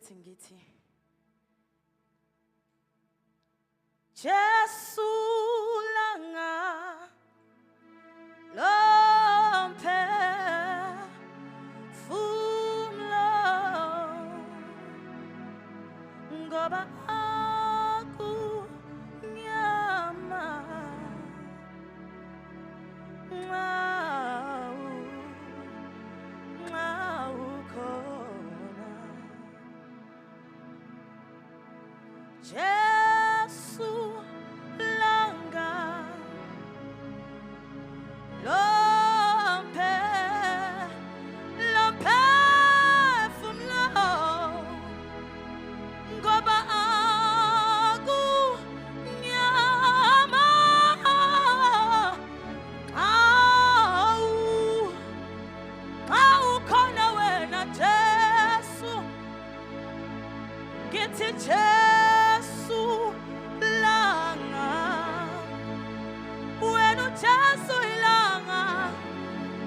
ukuthi ngithi Jesu langa lompe fumlo ngoba aku nyama Jesu langa lompe fumlo ngoba aku nyama au khona wena Jesu ngithi Jesu langa wena Jesu ilanga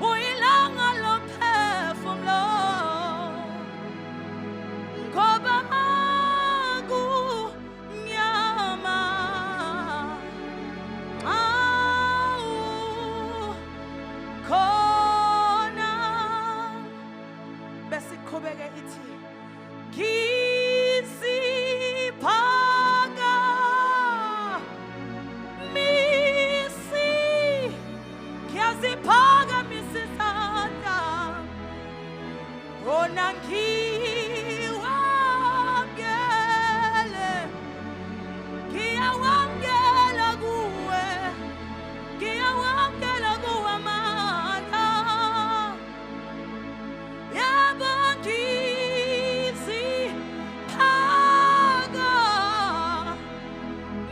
uyilanga lomphefumulo ngoba aku nyama au khona besiqhubeke ithi ngiziphaga misi ngiyaziphaga misizanda bona ngiyawamkela kuwe amandla yebo ngiziphaga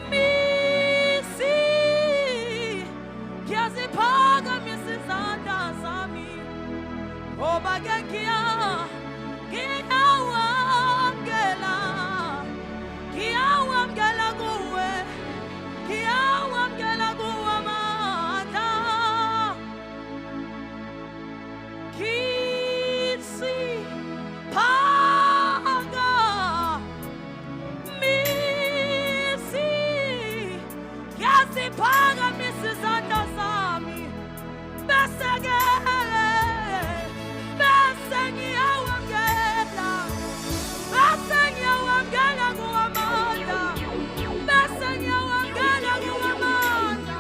misi ngiyaziphaga misizanda zami ngoba ke ngiyawamkela kuwe amandla ngiziphaga misi ngiyaziphaga misizanda zami bese ngiyawamkela kuwe amandla bese ngiyawamkela kuwe amandla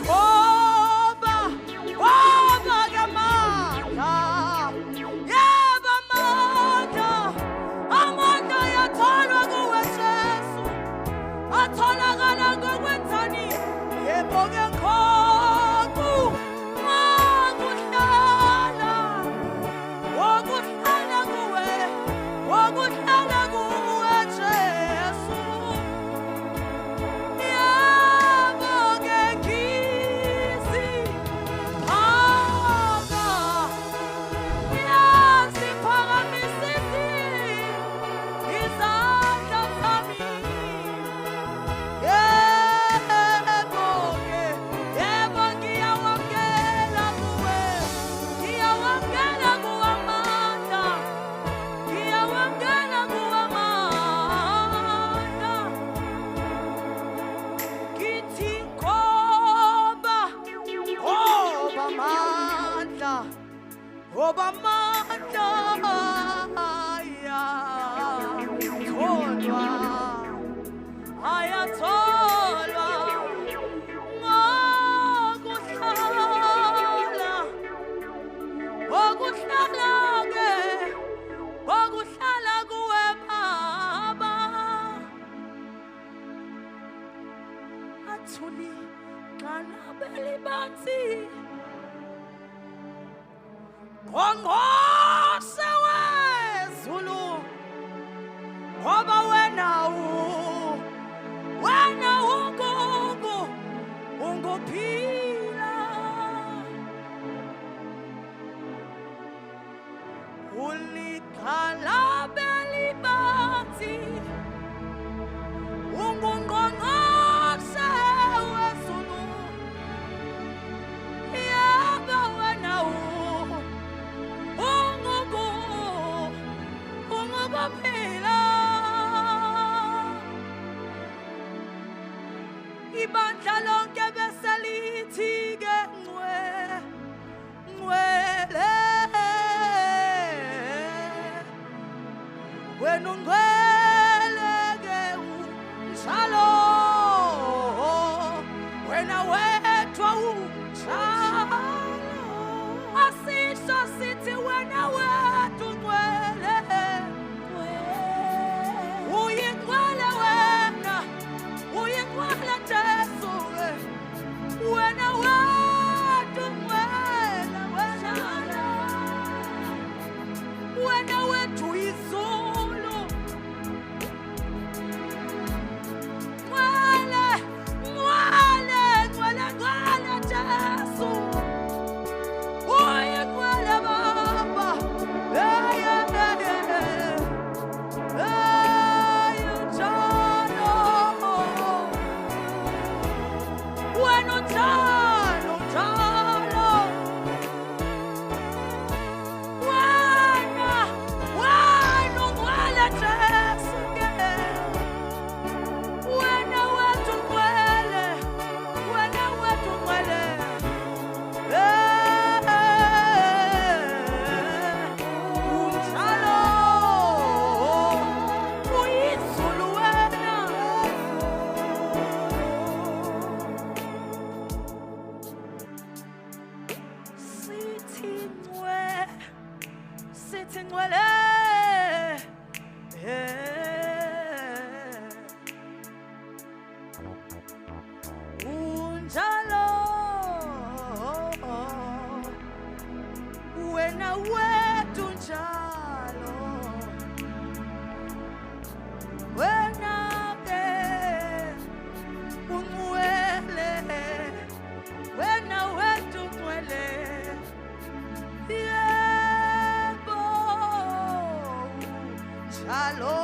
ngoba ke amandla yebo amandla yatholwa kuwe Jesu atholakala ngokwenzani yebo ke khona wokuhlala kuwe Jesu yebo ke ngiyaziphaga misisi izandla zami yebo ngiyawamkela kuwe amandla ngiyawamkela kuwe amandla ngithi ngoba amandla ayatholwa ngokuhlala kuwe Baba athuli kanabeli bansi Ngongqoshe wezulu ngoba wena ungugu unguphila ulikhalabeli bansi ungungqongqoshe wezulu yebo wena uyaphila ibandla lonke beselithi-ke ngcwele wena ungcwele-ke unjalo wena wedwa unjalo asisho sithi wena wedwa ungcwele uyingcwele wena uyingcwele Jesu wena wedwa ungcwele wena wedwa uyizulu ngcwele Jesu uyingcwele Baba unjalo wena unjalo wena ungcwele Jesu wena wedwa ungcwele wena wedwa ungcwele unjalo uyizulu wena sithi ngcwele unjalo wena wedwa unjalo wena-ke ungcwele wena wedwa ungcwele yebo unjalo